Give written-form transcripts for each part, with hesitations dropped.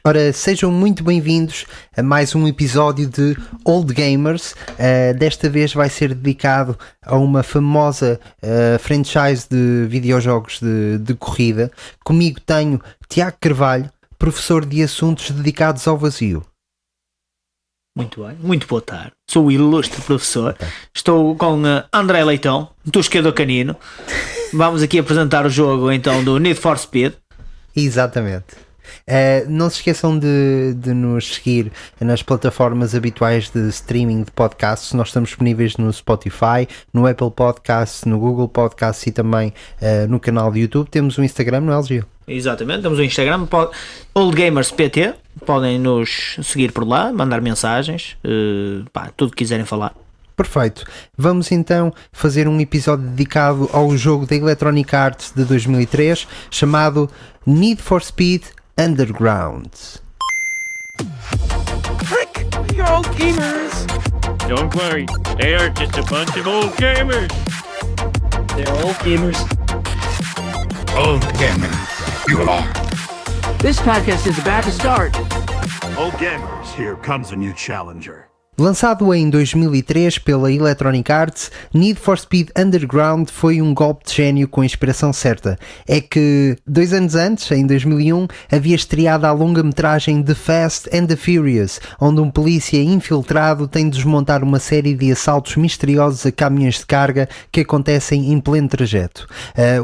Ora, sejam muito bem-vindos a mais um episódio de Old Gamers. Desta vez vai ser dedicado a uma famosa franchise de videojogos de corrida. Comigo tenho Tiago Carvalho, professor de assuntos dedicados ao vazio. Muito bem, muito boa tarde. Sou o ilustre professor. Estou com André Leitão, do Esquerdo Canino. Vamos aqui apresentar o jogo então do Need for Speed. Exatamente. Não se esqueçam de nos seguir nas plataformas habituais de streaming de podcasts. Nós estamos disponíveis no Spotify, no Apple Podcasts, no Google Podcasts e também no canal de YouTube. Temos um Instagram, não é, Gil? Exatamente, temos o Instagram, OldGamersPT. Podem nos seguir por lá, mandar mensagens, tudo que quiserem falar. Perfeito. Vamos então fazer um episódio dedicado ao jogo da Electronic Arts de 2003 chamado Need for Speed Underground. Frick! You're old gamers! Don't worry, they are just a bunch of old gamers. They're old gamers. Old gamers, you are. This podcast is about to start. Old gamers, here comes a new challenger. Lançado em 2003 pela Electronic Arts, Need for Speed Underground foi um golpe de gênio com inspiração certa. É que 2 anos antes, em 2001, havia estreado a longa-metragem The Fast and the Furious, onde um polícia infiltrado tem de desmontar uma série de assaltos misteriosos a caminhões de carga que acontecem em pleno trajeto.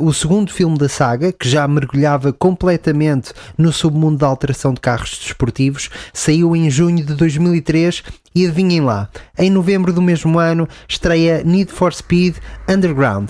O segundo filme da saga, que já mergulhava completamente no submundo da alteração de carros desportivos, saiu em junho de 2003 e adivinhem lá, em novembro do mesmo ano estreia Need for Speed Underground.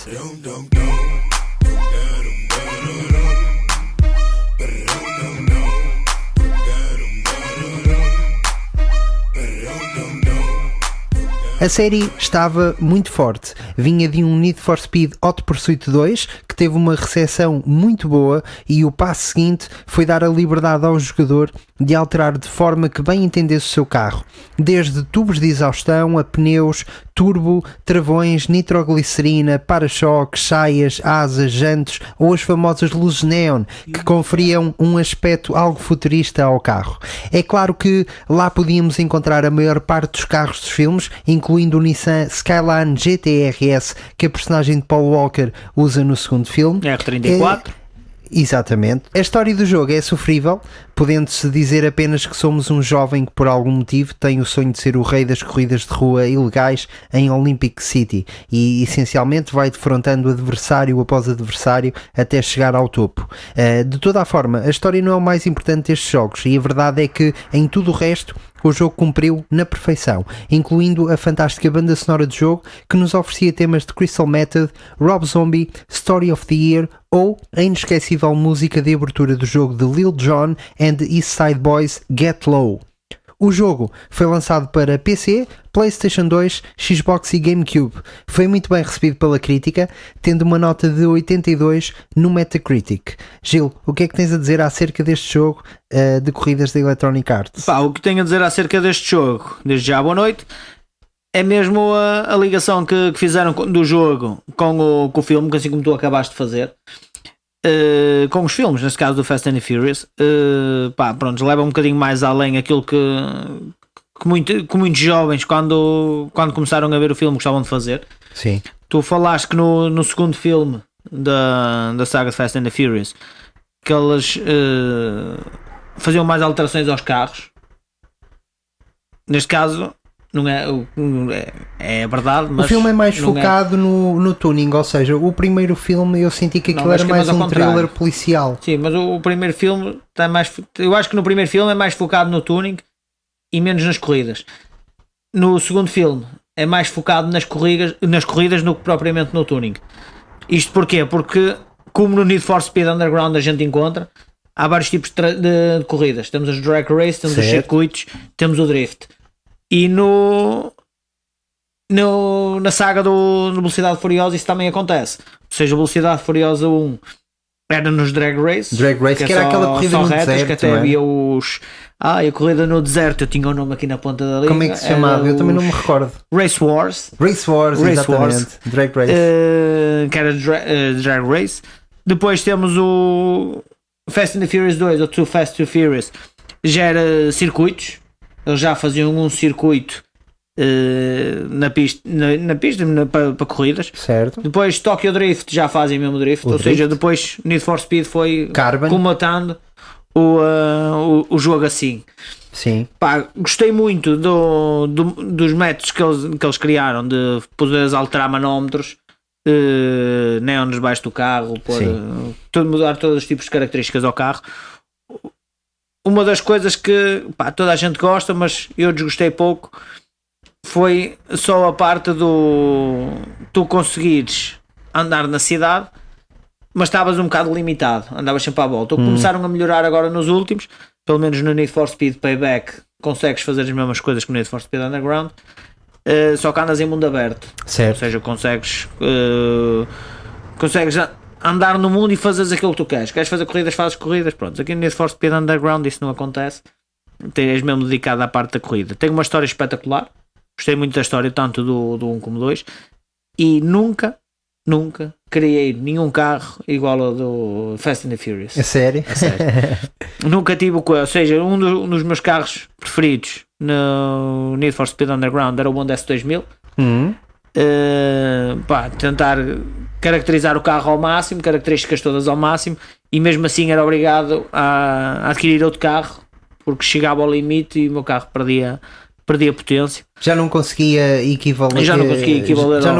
A série estava muito forte, vinha de um Need for Speed Hot Pursuit 2 que teve uma recepção muito boa e o passo seguinte foi dar a liberdade ao jogador de alterar de forma que bem entendesse o seu carro, desde tubos de exaustão a pneus, turbo, travões, nitroglicerina, para-choques, saias, asas, jantes ou as famosas luzes neon que conferiam um aspecto algo futurista ao carro. É claro que lá podíamos encontrar a maior parte dos carros dos filmes, incluindo o Nissan Skyline GT-RS que a personagem de Paul Walker usa no segundo filme. R34. Exatamente. A história do jogo é sofrível, podendo-se dizer apenas que somos um jovem que por algum motivo tem o sonho de ser o rei das corridas de rua ilegais em Olympic City e essencialmente vai defrontando adversário após adversário até chegar ao topo. De toda a forma, a história não é o mais importante destes jogos e a verdade é que em tudo o resto o jogo cumpriu na perfeição, incluindo a fantástica banda sonora do jogo que nos oferecia temas de Crystal Method, Rob Zombie, Story of the Year ou a inesquecível música de abertura do jogo de Lil Jon and the East Side Boys, Get Low. O jogo foi lançado para PC, PlayStation 2, Xbox e GameCube. Foi muito bem recebido pela crítica, tendo uma nota de 82 no Metacritic. Gil, o que é que tens a dizer acerca deste jogo de corridas da Electronic Arts? O que tenho a dizer acerca deste jogo, desde já boa noite, é mesmo a ligação que fizeram do jogo com o filme, assim como tu acabaste de fazer. Com os filmes, neste caso do Fast and the Furious, pronto, leva um bocadinho mais além aquilo que muitos jovens quando começaram a ver o filme gostavam de fazer. Sim. Tu falaste que no segundo filme da saga Fast and the Furious que eles faziam mais alterações aos carros. Neste caso não é verdade, mas o filme é mais focado no tuning, ou seja, o primeiro filme eu senti que aquilo era mais um thriller policial. Sim, mas o primeiro filme está mais, eu acho que no primeiro filme é mais focado no tuning e menos nas corridas. No segundo filme é mais focado nas corridas do que propriamente no tuning. Isto porquê? Porque como no Need for Speed Underground a gente encontra, há vários tipos de corridas. Temos as drag race, temos os circuitos, temos o drift. E na saga do Velocidade Furiosa isso também acontece. Ou seja, a Velocidade Furiosa 1 era nos drag race que era aquela corrida no retas, deserto, que até havia os... a corrida no deserto, eu tinha o nome aqui na ponta da língua. Como é que se chamava? Eu também não me recordo. Race Wars, exatamente. Drag Race. Que era drag race. Depois temos o Fast and the Furious 2, ou Too Fast, Too Furious, já era circuitos, eles já faziam um circuito na pista para corridas. Certo. Depois Tokyo Drift já fazem mesmo drift, ou seja, depois Need for Speed foi Carbon. comatando o jogo assim. Sim. Pá, gostei muito dos métodos que eles criaram de poderes alterar manómetros, neons debaixo do carro, mudar todos os tipos de características ao carro. Uma das coisas que toda a gente gosta, mas eu desgostei pouco, foi só a parte do tu conseguires andar na cidade, mas estavas um bocado limitado, andavas sempre à volta. Começaram a melhorar agora nos últimos, pelo menos no Need for Speed Payback consegues fazer as mesmas coisas que no Need for Speed Underground, só que andas em mundo aberto. Certo. Ou seja, consegues andar no mundo e fazes aquilo que tu queres. Queres fazer corridas, fazes corridas. Pronto, aqui no Need for Speed Underground isso não acontece. És mesmo dedicado à parte da corrida. Tem uma história espetacular. Gostei muito da história, tanto do 1 como 2. E nunca criei nenhum carro igual ao do Fast and the Furious. É sério? A sério. Nunca tive ou seja, um dos meus carros preferidos no Need for Speed Underground era o Honda S2000. Tentar caracterizar o carro ao máximo, características todas ao máximo, e mesmo assim era obrigado a adquirir outro carro porque chegava ao limite e o meu carro perdia potência. Já não conseguia equivaler. Já não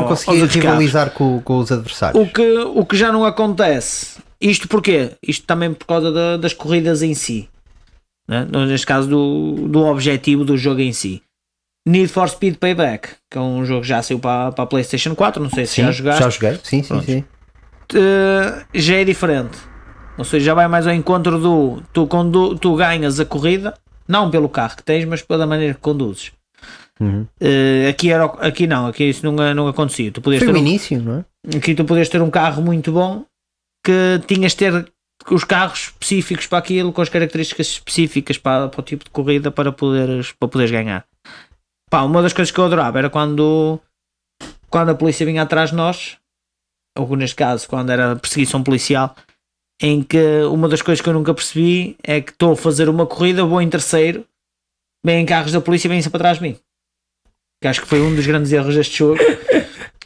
conseguia rivalizar com os adversários. O que já não acontece. Isto porquê? Isto também por causa das corridas em si, né? Neste caso do objetivo do jogo em si. Need for Speed Payback, que é um jogo que já saiu para a PlayStation 4, não sei se já jogaste. Já joguei, sim. Já é diferente. Ou seja, já vai mais ao encontro do quando tu ganhas a corrida, não pelo carro que tens, mas pela maneira que conduzes. Aqui isso não acontecia. Foi o início, não é? Aqui tu podias ter um carro muito bom que tinhas de ter os carros específicos para aquilo, com as características específicas para o tipo de corrida para poderes ganhar. Uma das coisas que eu adorava era quando a polícia vinha atrás de nós, ou neste caso quando era perseguição policial, em que uma das coisas que eu nunca percebi é que estou a fazer uma corrida, vou em terceiro, vêm carros da polícia e vêm para trás de mim. Que acho que foi um dos grandes erros deste jogo.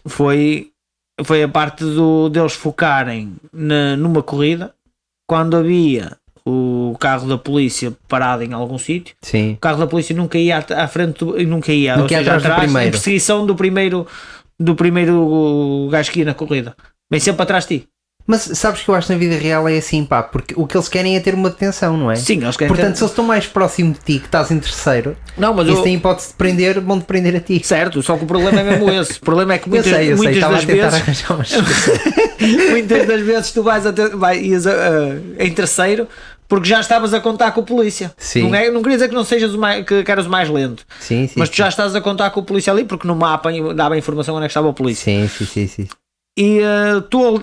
Foi a parte deles focarem numa corrida, quando havia o carro da polícia parado em algum sítio. Sim. O carro da polícia nunca ia à frente, nunca ia atrás em perseguição do primeiro gajo que ia na corrida. Vem sempre atrás de ti. Mas sabes que eu acho que na vida real é assim, porque o que eles querem é ter uma detenção, não é? Sim, eles querem. Portanto, se eles estão mais próximo de ti, que estás em terceiro, mas isso tem hipótese de prender, vão-te prender a ti. Certo, só que o problema é mesmo esse. O problema é que muitas das vezes tu ias em terceiro porque já estavas a contar com o polícia. Sim. Não queria dizer que não sejas que eras o mais lento. Sim, mas tu já estás a contar com o polícia ali porque no mapa dava a informação onde é que estava o polícia. Sim. E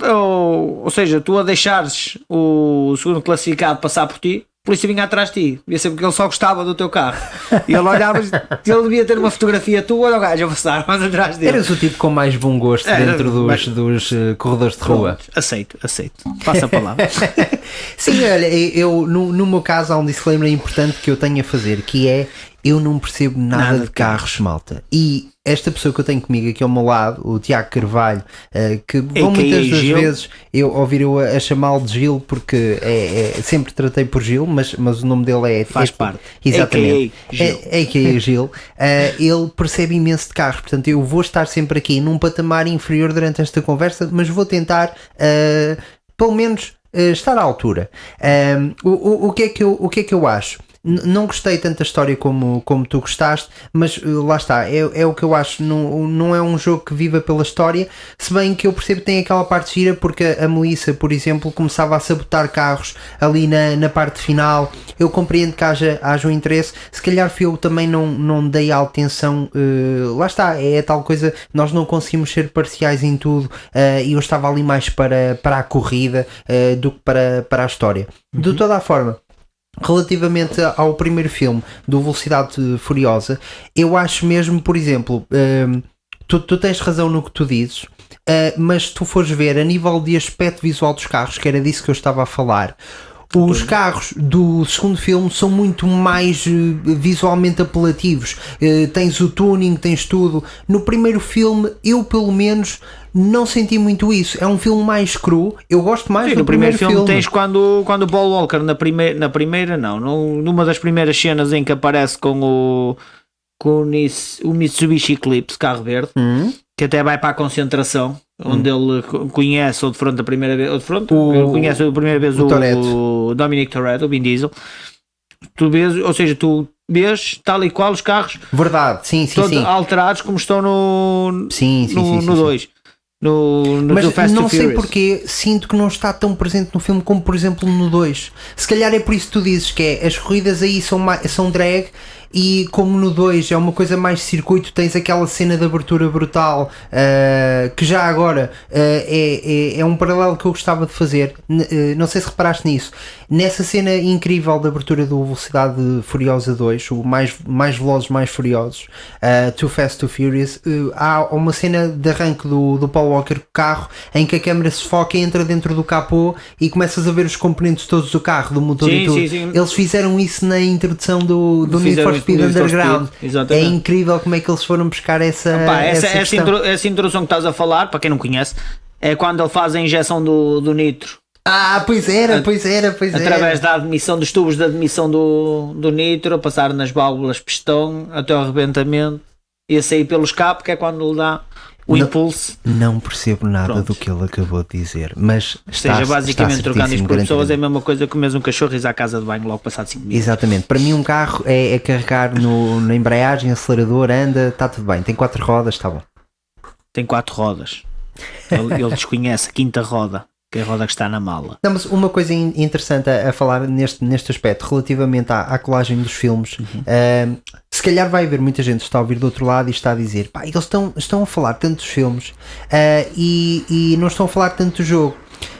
ou seja, tu a deixares o segundo classificado passar por ti, a polícia vinha atrás de ti, devia ser porque ele só gostava do teu carro. E ele olhava, ele devia ter uma fotografia tua, olha o gajo a passar, mas atrás dele. Eras o tipo com mais bom gosto dentro dos corredores de rua. Aceito. Passa a palavra. Sim, olha, eu no meu caso há um disclaimer importante que eu tenho a fazer, que é: eu não percebo nada de carros, malta. E esta pessoa que eu tenho comigo aqui ao meu lado, o Tiago Carvalho, que vão muitas das vezes ouvir eu a chamá-lo de Gil, porque sempre tratei por Gil, mas o nome dele faz parte. Exatamente. A.K.A. Gil. Ele percebe imenso de carros, portanto eu vou estar sempre aqui num patamar inferior durante esta conversa, mas vou tentar pelo menos estar à altura. O que é que eu acho? Não gostei tanto da história como tu gostaste, mas lá está, é o que eu acho. Não é um jogo que viva pela história, se bem que eu percebo que tem aquela parte gira, porque a Melissa, por exemplo, começava a sabotar carros ali na parte final. Eu compreendo que haja um interesse, se calhar eu também não dei a atenção. Lá está, é tal coisa, nós não conseguimos ser parciais em tudo, e eu estava ali mais para a corrida do que para a história. De toda a forma, relativamente ao primeiro filme do Velocidade Furiosa, eu acho mesmo, por exemplo, tu tens razão no que tu dizes, mas se tu fores ver a nível de aspecto visual dos carros, que era disso que eu estava a falar, Os carros do segundo filme são muito mais visualmente apelativos. Tens o tuning, tens tudo. No primeiro filme, eu pelo menos não senti muito isso. É um filme mais cru. Eu gosto mais do no primeiro filme. Tens filme. quando o Paul Walker numa das primeiras cenas em que aparece com o Mitsubishi Eclipse, carro verde, que até vai para a concentração, onde ele conhece ou de frente a primeira vez, conhece a primeira vez o Dominic Toretto, o Vin Diesel. Tu vês tal e qual os carros, Verdade, sim. alterados como estão no Sim. 2. No Mas Fast não and sei Furious. porque sinto que não está tão presente no filme como por exemplo no 2. Se calhar é por isso que tu dizes que é, as corridas aí são drag, e como no 2 é uma coisa mais circuito, tens aquela cena de abertura brutal, que já agora é um paralelo que eu gostava de fazer. Não sei se reparaste nisso, nessa cena incrível de abertura do Velocidade Furiosa 2, o mais velozes, mais furiosos, Too Fast, Too Furious, há uma cena de arranque do Paul Walker com o carro, em que a câmera se foca e entra dentro do capô e começas a ver os componentes todos do carro, do motor e tudo. Sim. Eles fizeram isso na introdução do Need for Speed Underground. É incrível como é que eles foram buscar essa essa introdução que estás a falar, para quem não conhece, é quando ele faz a injeção do nitro. Pois era. Através da admissão dos tubos de admissão do nitro, a passar nas válvulas pistão até ao arrebentamento e a sair pelo escape, que é quando ele dá o impulso. Não percebo nada Pronto. do que ele acabou de dizer, mas Basicamente trocando isto por pessoas é a garantidamente. mesma coisa que mesmo um cachorro e ir à casa de banho logo passado 5 minutos. Exatamente, para mim um carro é carregar na embreagem, acelerador, anda, está tudo bem, tem 4 rodas, está bom. Tem 4 rodas. Ele desconhece a quinta roda, que é a roda que está na mala. Não, mas uma coisa interessante a falar neste aspecto, relativamente à colagem dos filmes, se calhar vai haver muita gente que está a ouvir do outro lado e está a dizer, pá, eles estão a falar tanto dos filmes, e não estão a falar tanto do jogo.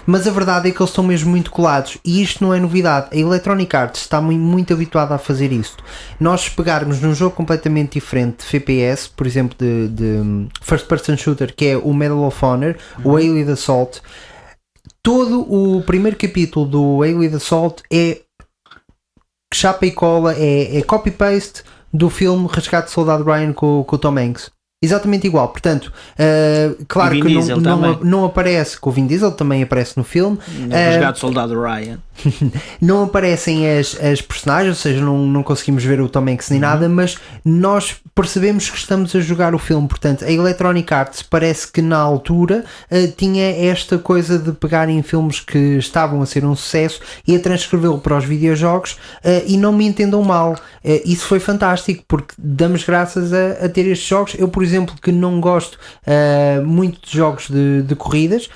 Mas a verdade é que eles estão mesmo muito colados, e isto não é novidade. A Electronic Arts está muito habituada a fazer isto. Nós, se pegarmos num jogo completamente diferente de FPS, por exemplo de First Person Shooter, que é o Medal of Honor, o Alien Assault, todo o primeiro capítulo do Alien Assault é chapa e cola, é copy-paste do filme Resgate de Soldado Ryan com o Tom Hanks. Exatamente igual, portanto, claro que não aparece, com o Vin Diesel também aparece no filme. No Resgate Soldado Ryan. Não aparecem as personagens, ou seja, não conseguimos ver o Tom Hanks nem nada, mas nós percebemos que estamos a jogar o filme. Portanto, a Electronic Arts parece que na altura tinha esta coisa de pegar em filmes que estavam a ser um sucesso e a transcrevê-lo para os videojogos, e não me entendam mal, isso foi fantástico, porque damos graças a ter estes jogos. Eu, por exemplo, que não gosto muito de jogos de corridas,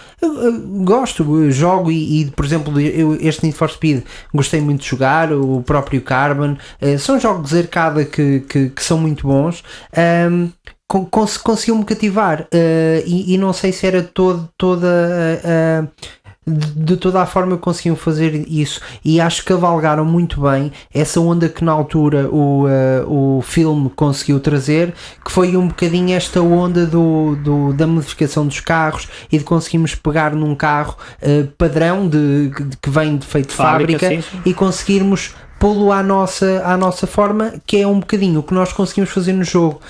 jogo e por exemplo, este Need for Speed gostei muito de jogar, o próprio Carbon, são jogos de arcada que são muito bons. Conseguiu-me cativar, e não sei se era de toda a forma que conseguiam fazer isso, e acho que cavalgaram muito bem essa onda que na altura o filme conseguiu trazer, que foi um bocadinho esta onda da modificação dos carros e de conseguirmos pegar num carro padrão que vem de feito de fábrica, sim. e conseguirmos pô-lo à nossa forma, que é um bocadinho o que nós conseguimos fazer no jogo.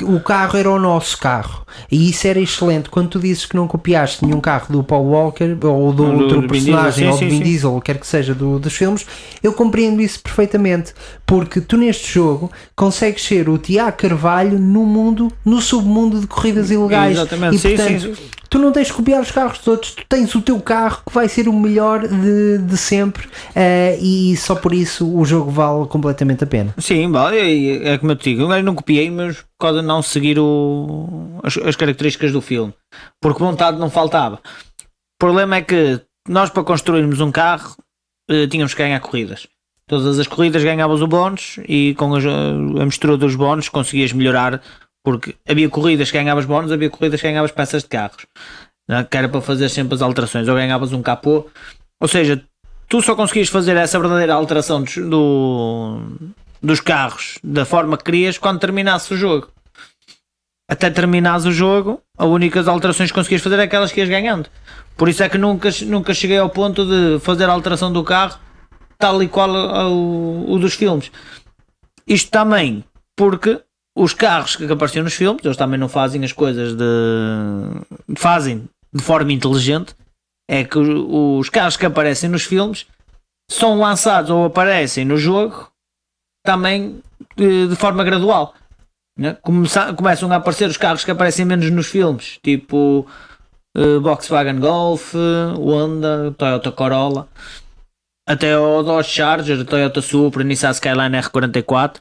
O carro era o nosso carro, e isso era excelente. Quando tu dizes que não copiaste nenhum carro do Paul Walker ou do outro personagem, ou do Vin Diesel, ou quer que seja dos filmes, eu compreendo isso perfeitamente, porque tu neste jogo consegues ser o Tiago Carvalho no submundo de corridas ilegais. Exatamente. E portanto, tu não tens de copiar os carros de outros, tu tens o teu carro que vai ser o melhor de sempre, e só por isso o jogo vale completamente a pena. Sim, vale, é como eu te digo, eu não copiei, mas por causa de não seguir as características do filme, porque vontade não faltava. O problema é que nós, para construirmos um carro, tínhamos que ganhar corridas. Todas as corridas ganhavas o bónus, e com a mistura dos bónus conseguias melhorar, porque havia corridas que ganhavas bónus, havia corridas que ganhavas peças de carros, né? Que era para fazer sempre as alterações, ou ganhavas um capô, ou seja, tu só conseguias fazer essa verdadeira alteração dos carros da forma que querias quando terminasse o jogo. até terminares o jogo, as únicas alterações que conseguias fazer é aquelas que ias ganhando. Por isso é que nunca cheguei ao ponto de fazer a alteração do carro tal e qual o dos filmes. Isto também porque os carros que apareciam nos filmes, eles também não fazem as coisas fazem de forma inteligente. É que os carros que aparecem nos filmes são lançados ou aparecem no jogo também de forma gradual, né? Começam a aparecer os carros que aparecem menos nos filmes, tipo Volkswagen Golf, Honda, Toyota Corolla, até o Dodge Charger, Toyota Supra, Nissan Skyline R44,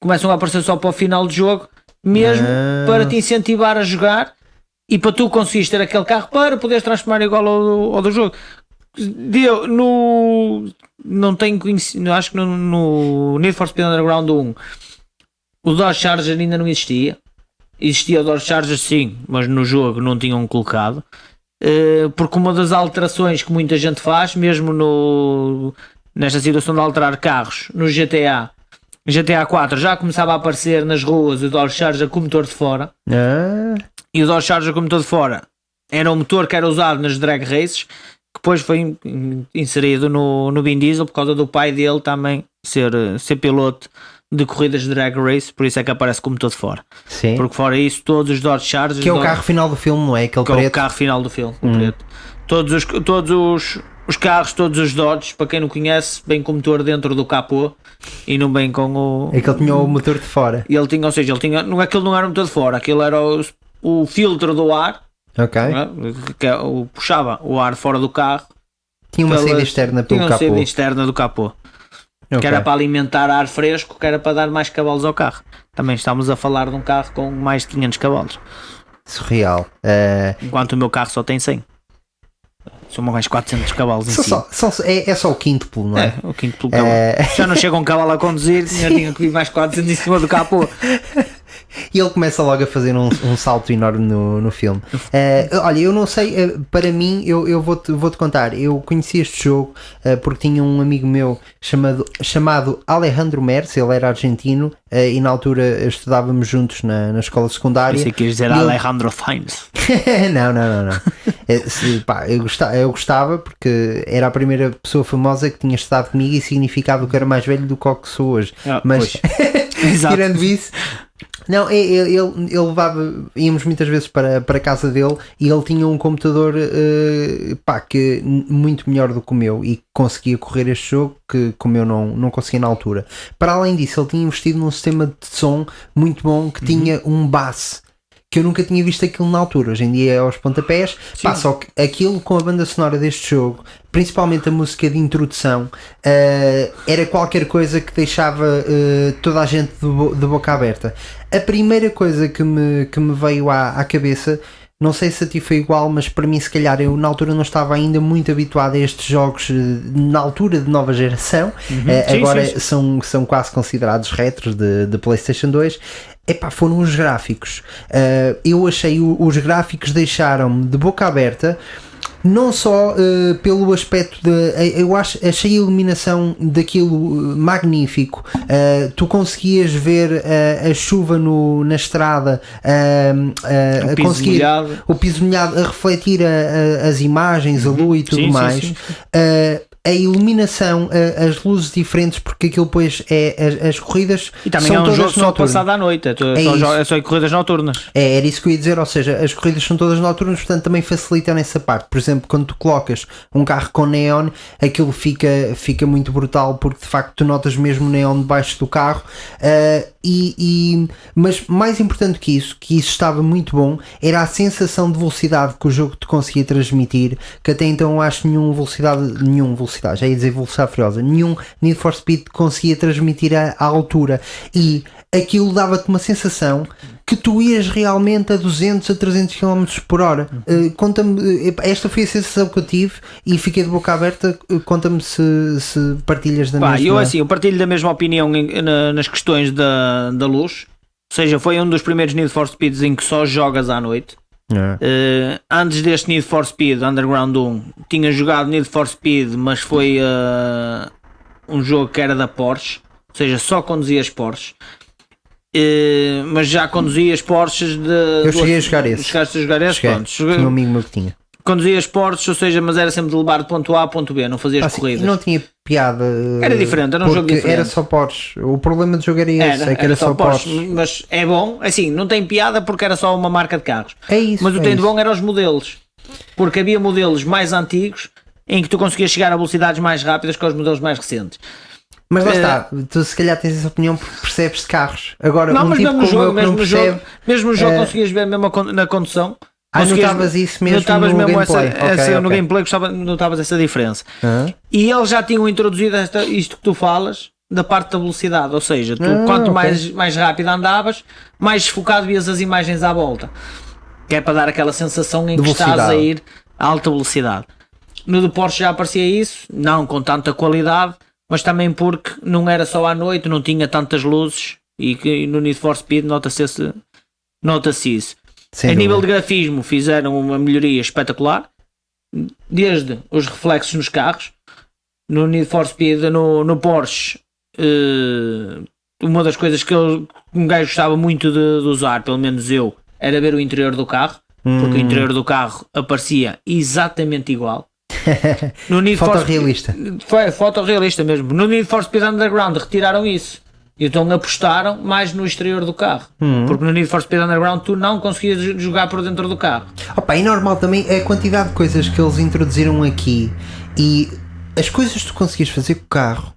começam a aparecer só para o final do jogo, mesmo para te incentivar a jogar e para tu conseguires ter aquele carro para poderes transformar igual ao do jogo. Não tenho conhecido, acho que no Need for Speed Underground 1 o Dodge Charger ainda não existia. Existia o Dodge Charger sim, mas no jogo não tinham colocado, porque uma das alterações que muita gente faz, mesmo nesta situação de alterar carros, no GTA 4 já começava a aparecer nas ruas o Dodge Charger com o motor de fora, e o Dodge Charger com o motor de fora era o motor que era usado nas drag races, que depois foi inserido no Vin Diesel por causa do pai dele também ser piloto de corridas de drag race, por isso é que aparece com o motor de fora. Sim. Porque fora isso, todos os Dodge Chargers, que é o carro final do filme, não é? Aquele que é preto. o carro final do filme, o preto. Todos os carros, todos os Dodges, para quem não conhece, vem com o motor dentro do capô e não vem com o... É que ele tinha o motor de fora. E ele tinha, ou seja, não era o motor de fora, aquilo era o filtro do ar, Ok. que puxava o ar fora do carro. Tinha uma saída externa pelo tinha uma capô. saída externa do capô. Ok. Que era para alimentar ar fresco, que era para dar mais cavalos ao carro. Também estamos a falar de um carro com mais de 500 cavalos. Surreal. Enquanto o meu carro só tem 100. São mais 400 cavalos em cima. É só o quíntuplo, não é? O quinto cavalo. Já não chega um cavalo a conduzir, tinha que vir mais 400 em cima do capô. E ele começa logo a fazer um salto enorme no filme. Olha, eu não sei, para mim, eu vou-te contar. Eu conheci este jogo porque tinha um amigo meu chamado Alejandro Merz, ele era argentino e na altura estudávamos juntos na escola secundária. Pensei que queres dizer Alejandro Sainz. Não. Eu gostava porque era a primeira pessoa famosa que tinha estado comigo e significava que eu era mais velho do que o que sou hoje. Mas tirando isso, não, ele íamos muitas vezes para a casa dele e ele tinha um computador que muito melhor do que o meu e conseguia correr este jogo que como eu não conseguia na altura. Para além disso, ele tinha investido num sistema de som muito bom que tinha um bass que eu nunca tinha visto aquilo na altura. Hoje em dia é aos pontapés. Só que aquilo com a banda sonora deste jogo, principalmente a música de introdução, era qualquer coisa que deixava toda a gente de boca aberta. A primeira coisa que me veio à cabeça, não sei se a ti foi igual, mas para mim se calhar eu na altura não estava ainda muito habituado a estes jogos na altura de nova geração. Agora sim. São quase considerados retros de PlayStation 2. Foram os gráficos. Eu achei os gráficos deixaram-me de boca aberta, não só pelo aspecto eu achei a iluminação daquilo magnífico. Tu conseguias ver a chuva na estrada, o piso molhado a refletir as imagens, a lua e tudo mais. Sim. A iluminação, as luzes diferentes, porque aquilo depois as corridas e também são é um todas jogo só noturnas. Passado à noite, é só corridas noturnas. Era isso que eu ia dizer, ou seja, as corridas são todas noturnas, portanto também facilitam nessa parte. Por exemplo, quando tu colocas um carro com neon, aquilo fica muito brutal, porque de facto tu notas mesmo o neon debaixo do carro. Mas mais importante que isso estava muito bom, era a sensação de velocidade que o jogo te conseguia transmitir, que até então eu acho nenhum velocidade, já ia dizer velocidade furiosa, nenhum Need for Speed conseguia transmitir à altura, e aquilo dava-te uma sensação que tu ias realmente a 200 a 300 km por hora. Conta-me, esta foi a sensação que eu tive e fiquei de boca aberta. Conta-me se partilhas da mesma. Eu partilho da mesma opinião nas questões da luz, ou seja, foi um dos primeiros Need for Speeds em que só jogas à noite. Antes deste Need for Speed Underground 1 tinha jogado Need for Speed, mas foi um jogo que era da Porsche, ou seja, só conduzias Porsche, mas já conduzias Porsches de... Eu cheguei a jogar esse. Chegaste a jogar esse? Pronto. Tinha um amigo meu que tinha. Conduzias Porsches, ou seja, mas era sempre de levar de ponto A a ponto B, não fazias corridas. Não tinha piada. Era diferente, era um jogo diferente. Era só Porsche. O problema do jogo era esse, era só Porsche. Mas é bom, assim, não tem piada porque era só uma marca de carros. É isso. Mas o que tem de bom eram os modelos. Porque havia modelos mais antigos em que tu conseguias chegar a velocidades mais rápidas que os modelos mais recentes. Mas lá está, tu se calhar tens essa opinião porque percebes de carros. Agora, Não, um mas tipo mesmo no como jogo, eu que não percebe... mesmo no jogo conseguias ver mesmo na condução. Notavas isso mesmo notavas no mesmo gameplay. No gameplay notavas essa diferença. E eles já tinham introduzido isto que tu falas da parte da velocidade, ou seja, tu quanto mais rápido andavas, mais focado vias as imagens à volta, que é para dar aquela sensação em que estás a ir a alta velocidade. No do Porsche já aparecia isso, não com tanta qualidade, mas também porque não era só à noite, não tinha tantas luzes, e que no Need for Speed nota-se isso. Sem a dúvida. nível de grafismo fizeram uma melhoria espetacular, desde os reflexos nos carros. No Need for Speed, no Porsche, uma das coisas que um gajo gostava muito de usar, pelo menos eu, era ver o interior do carro, porque o interior do carro aparecia exatamente igual. No Need Fotorrealista. Foi fotorrealista mesmo. No Need for Speed Underground retiraram isso. Então apostaram mais no exterior do carro, porque no Need for Speed Underground tu não conseguias jogar por dentro do carro. Opa, e normal também é a quantidade de coisas que eles introduziram aqui e as coisas que tu conseguias fazer com o carro,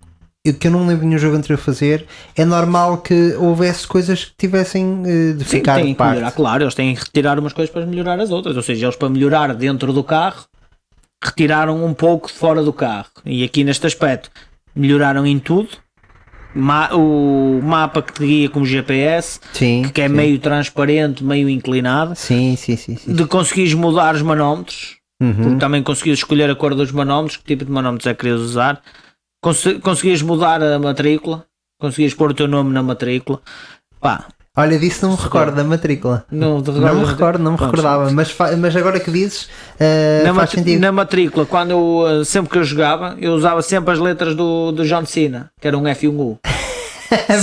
que eu não lembro nenhum jogo anterior a fazer, é normal que houvesse coisas que tivessem de ficar de parte. Melhorar, claro, eles têm que retirar umas coisas para melhorar as outras, ou seja, eles para melhorar dentro do carro retiraram um pouco de fora do carro, e aqui neste aspecto melhoraram em tudo. O mapa que te guia como GPS, que é meio transparente, meio inclinado, de conseguires mudar os manómetros, porque também conseguires escolher a cor dos manómetros, que tipo de manómetros é que querias usar, conseguires mudar a matrícula, conseguires pôr o teu nome na matrícula. Pá, olha, disso não me recordo da matrícula. Não me recordava, mas agora que dizes, faz sentido. Na matrícula, sempre que eu jogava, eu usava sempre as letras do John Cena, que era um F e um U.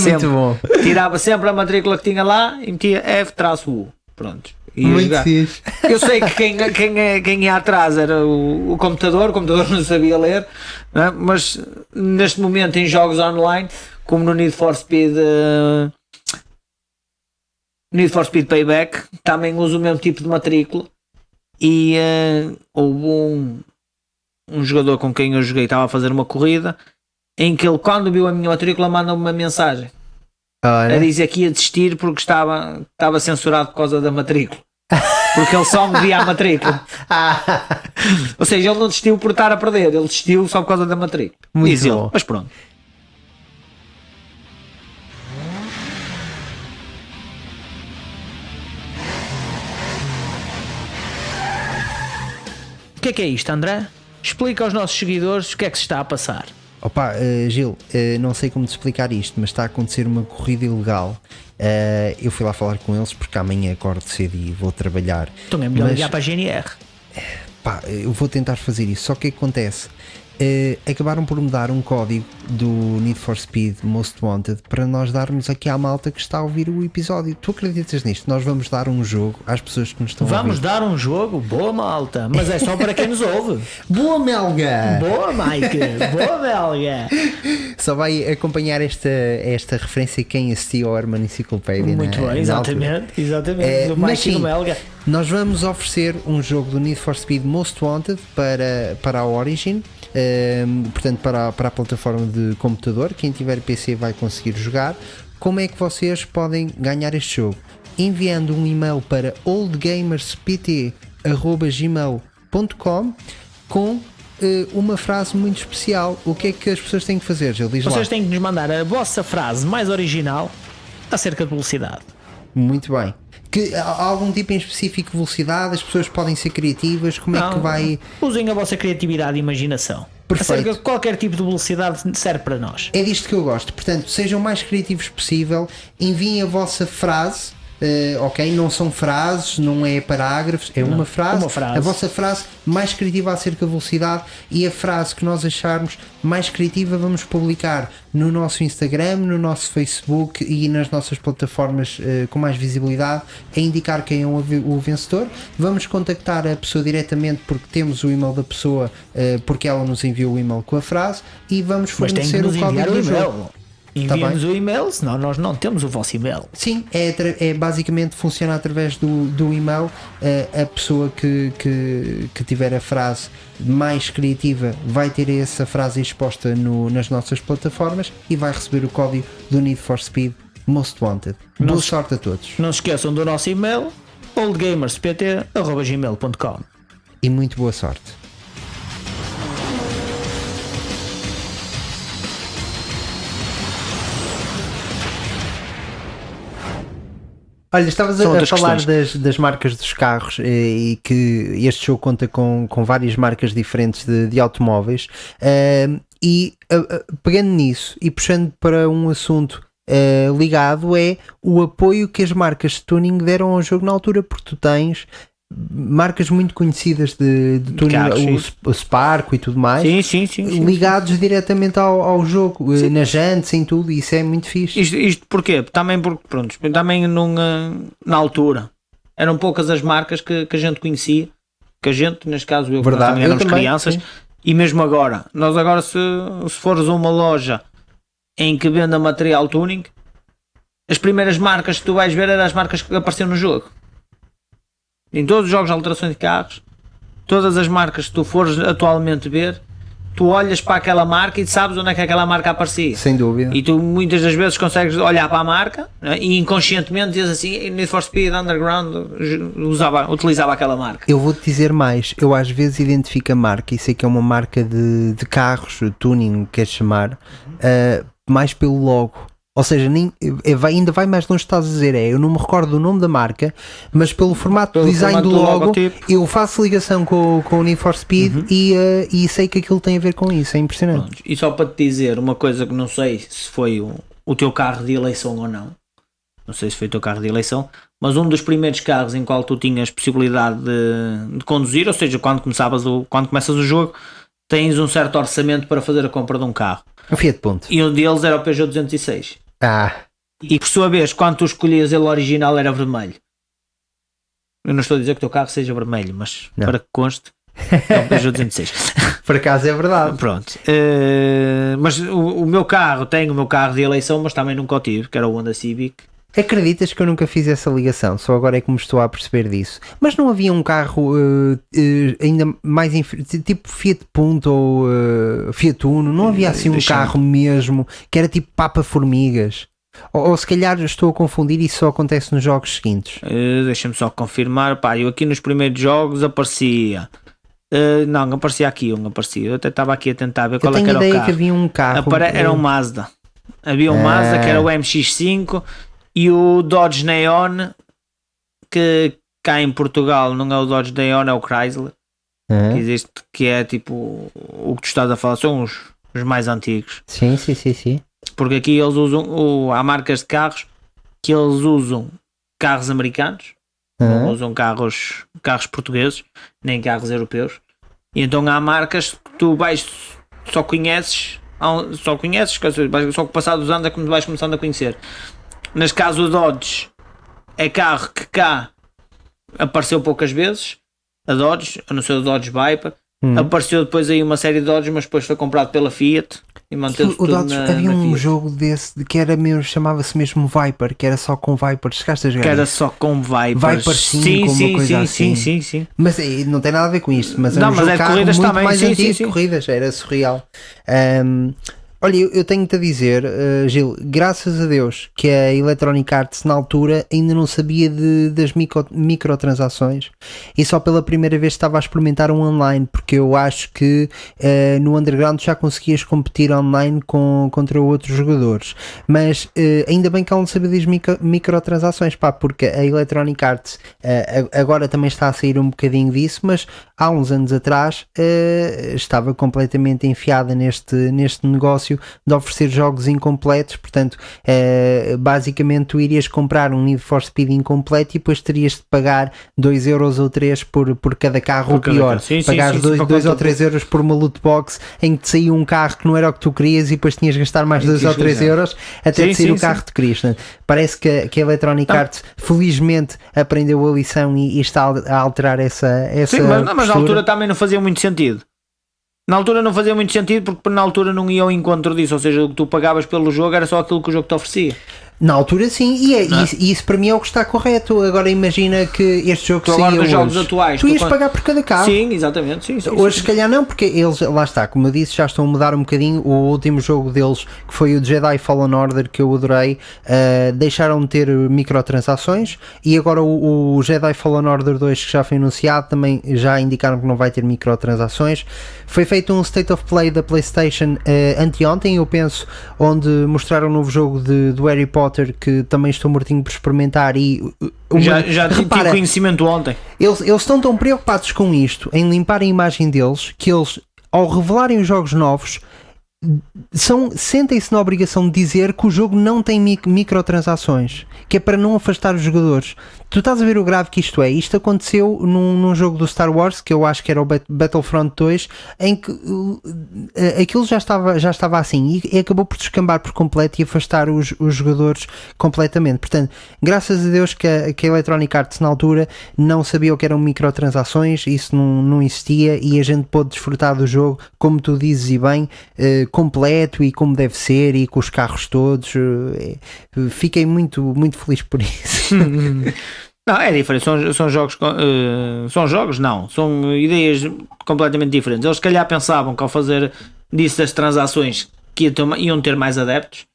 Muito bom. Tirava sempre a matrícula que tinha lá e metia F-U. Pronto. Muito fixe. Eu sei que quem ia atrás era o computador não sabia ler, né? Mas neste momento em jogos online, como no Need for Speed Payback, também uso o mesmo tipo de matrícula. E houve um jogador com quem eu joguei, estava a fazer uma corrida, em que ele, quando viu a minha matrícula, mandou-me uma mensagem a dizer que ia desistir porque estava censurado por causa da matrícula, porque ele só me via a matrícula. Ou seja, ele não desistiu por estar a perder, ele desistiu só por causa da matrícula. Muito bom. Mas pronto. O que é isto, André? Explica aos nossos seguidores o que é que se está a passar. Opa, Gil, não sei como te explicar isto, mas está a acontecer uma corrida ilegal. Eu fui lá falar com eles porque amanhã acordo cedo e vou trabalhar. Então é melhor ligar para a GNR. Pá, eu vou tentar fazer isso, só que o que acontece? Acabaram por me dar um código do Need for Speed Most Wanted para nós darmos aqui à malta que está a ouvir o episódio. Tu acreditas nisto? Nós vamos dar um jogo às pessoas que nos estão a ouvir. Vamos dar um jogo? Boa, malta, mas é só para quem nos ouve. Boa, Melga! Boa, Mike! Boa, Melga! Só vai acompanhar esta referência quem assistiu ao Herman Enciclopédia. Muito bem, exatamente. Do Mike e do Melga. Nós vamos oferecer um jogo do Need for Speed Most Wanted para a Origin. Portanto, para a plataforma de computador. Quem tiver PC vai conseguir jogar. Como é que vocês podem ganhar este jogo? Enviando um e-mail para oldgamerspt@gmail.com com uma frase muito especial. O que é que as pessoas têm que fazer, Gil? Diz lá. Vocês têm que nos mandar a vossa frase mais original acerca de velocidade. Muito bem. Há algum tipo em específico de velocidade? As pessoas podem ser criativas? Como é que vai... Usem a vossa criatividade e imaginação. Perfeito. Acerca de qualquer tipo de velocidade serve para nós. É disto que eu gosto. Portanto, sejam o mais criativos possível. Enviem a vossa frase ok? Não são frases, não é parágrafos, é uma frase. uma frase. A vossa frase mais criativa acerca da velocidade, e a frase que nós acharmos mais criativa vamos publicar no nosso Instagram, no nosso Facebook e nas nossas plataformas com mais visibilidade, a indicar quem é o vencedor. Vamos contactar a pessoa diretamente porque temos o e-mail da pessoa, porque ela nos enviou o e-mail com a frase, e vamos Mas tem que fornecer nos o código enviar o do e-mail. jogo. Enviem-nos o e-mail, senão nós não temos o vosso e-mail. Sim, é basicamente funciona através do e-mail. A pessoa que tiver a frase mais criativa vai ter essa frase exposta nas nossas plataformas e vai receber o código do Need for Speed Most Wanted. Boa sorte a todos Não se esqueçam do nosso e-mail, oldgamerspt@gmail.com. e muito boa sorte. Olha, estavas São a outras falar questões. das marcas dos carros, e que este jogo conta com várias marcas diferentes de automóveis, pegando nisso e puxando para um assunto ligado, é o apoio que as marcas de tuning deram ao jogo na altura, porque tu tens marcas muito conhecidas de tuning, carros, o Sparco e tudo mais, Sim. ligados diretamente ao jogo, nas jantes, em tudo, e isso é muito fixe. Isto porquê? Também porque, pronto, também na altura eram poucas as marcas que a gente conhecia, que a gente, neste caso eu, Verdade, também eu éramos também, crianças, sim. e mesmo agora, nós agora se fores a uma loja em que venda material tuning, as primeiras marcas que tu vais ver eram as marcas que apareceram no jogo. Em todos os jogos de alterações de carros, todas as marcas que tu fores atualmente ver, tu olhas para aquela marca e sabes onde é que aquela marca aparecia. Sem dúvida. E tu muitas das vezes consegues olhar para a marca, né, e inconscientemente dizes assim, Need for Speed Underground utilizava aquela marca. Eu vou-te dizer mais, eu às vezes identifico a marca e sei que é uma marca de carros, tuning, queres chamar, mais pelo logo. Ou seja, ainda vai mais longe, estás a dizer, eu não me recordo do nome da marca, mas pelo formato do design do logo, eu faço ligação com o Need for Speed, e sei que aquilo tem a ver com isso, é impressionante. Pronto. E só para te dizer uma coisa que não sei se foi o teu carro de eleição ou não sei se foi o teu carro de eleição, mas um dos primeiros carros em qual tu tinhas possibilidade de conduzir, ou seja, quando começas o jogo, tens um certo orçamento para fazer a compra de um carro. O Fiat Punto. E um deles era o Peugeot 206. E por sua vez, quando tu escolhias ele original era vermelho. Eu não estou a dizer que o teu carro seja vermelho, mas não. Para que conste, é o Peugeot 206. Por acaso é verdade. Pronto. Mas o meu carro, tenho o meu carro de eleição, mas também nunca o tive, que era o Honda Civic. Acreditas que eu nunca fiz essa ligação? Só agora é que me estou a perceber disso. Mas não havia um carro ainda mais tipo Fiat Punto ou Fiat Uno? Não havia assim um carro mesmo que era tipo Papa-Formigas? Ou se calhar estou a confundir e isso só acontece nos jogos seguintes? Deixa-me só confirmar. Pá, eu aqui nos primeiros jogos aparecia... não aparecia aqui um, aparecia. Eu até estava aqui a tentar ver qual é que era o carro. Eu tenho ideia que havia um carro... Era um Mazda. Havia um Mazda que era o MX-5 e o Dodge Neon, que cá em Portugal não é o Dodge Neon, é o Chrysler. Que existe, que é tipo o que tu estás a falar, são os mais antigos. Sim. Porque aqui eles usam, há marcas de carros que eles usam carros americanos, não usam carros portugueses, nem carros europeus. E então há marcas que tu só conheces, só com o passar dos anos é que vais começando a conhecer. Neste caso o Dodge é carro que cá apareceu poucas vezes, a Dodge, a não ser o Dodge Viper. Apareceu depois aí uma série de Dodge, mas depois foi comprado pela Fiat e manteve-se tudo Dodge, na havia um Fiat. jogo desse que era mesmo, chamava-se mesmo Viper, que era só com Viper. Chegaste a jogar? Que era só com Viper 5, uma coisa assim. Sim. Mas não tem nada a ver com isto. Mas Não, um mas jogo é de carro corridas muito também, mais sim, antigo, sim. corridas, era surreal. Olha, eu tenho-te a dizer, Gil, graças a Deus que a Electronic Arts na altura ainda não sabia das microtransações e só pela primeira vez estava a experimentar um online, porque eu acho que no Underground já conseguias competir online contra outros jogadores, mas ainda bem que ela não sabia das microtransações, pá, porque a Electronic Arts agora também está a sair um bocadinho disso, mas há uns anos atrás estava completamente enfiada neste negócio negócio de oferecer jogos incompletos, portanto, basicamente tu irias comprar um Need for Speed incompleto e depois terias de pagar 2 euros ou 3 por cada carro, ou pior, pagares 2 ou 3 euros por uma loot box em que te saía um carro que não era o que tu querias e depois tinhas de gastar mais 2 ou 3 euros até te sair o carro que tu querias. Parece que a Electronic Arts felizmente aprendeu a lição e está a alterar essa sim, mas na altura também não fazia muito sentido. Na altura não fazia muito sentido porque na altura não ia ao encontro disso, ou seja, o que tu pagavas pelo jogo era só aquilo que o jogo te oferecia. Na altura sim, e isso para mim é o que está correto. Agora imagina que este jogo agora dos jogos atuais tu ias pagar por cada carro. Sim, exatamente. Sim, hoje se calhar não, porque eles, lá está, como eu disse, já estão a mudar um bocadinho. O último jogo deles, que foi o Jedi Fallen Order, que eu adorei, deixaram de ter microtransações, e agora o Jedi Fallen Order 2, que já foi anunciado, também já indicaram que não vai ter microtransações. Foi feito um State of Play da PlayStation anteontem, eu penso, onde mostraram um novo jogo do Harry Potter, que também estou mortinho por experimentar, e já tive conhecimento ontem. Eles estão tão preocupados com isto, em limpar a imagem deles, que eles, ao revelarem os jogos novos, sentem-se na obrigação de dizer que o jogo não tem microtransações, que é para não afastar os jogadores. Tu estás a ver o grave que isto é. Isto aconteceu num jogo do Star Wars, que eu acho que era o Battlefront 2, em que aquilo já estava assim, e acabou por descambar por completo e afastar os jogadores completamente. Portanto, graças a Deus que a Electronic Arts na altura não sabia o que eram microtransações, isso não existia, e a gente pôde desfrutar do jogo, como tu dizes e bem, completo e como deve ser, e com os carros todos. Fiquei muito, muito feliz por isso. Não, é diferente, são jogos, são ideias completamente diferentes. Eles se calhar pensavam que ao fazer disso das transações que iam ter mais adeptos,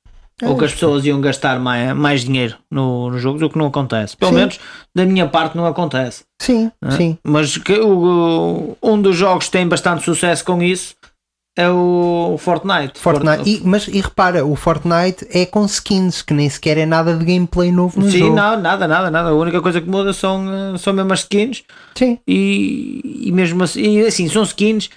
ou que as pessoas iam gastar mais dinheiro no jogo, o que não acontece. Pelo menos da minha parte não acontece. Sim, sim. Mas um dos jogos que tem bastante sucesso com isso é o Fortnite. E repara, o Fortnite é com skins, que nem sequer é nada de gameplay novo no jogo. Sim, nada. A única coisa que muda são mesmo as skins. Sim. E mesmo assim, são skins,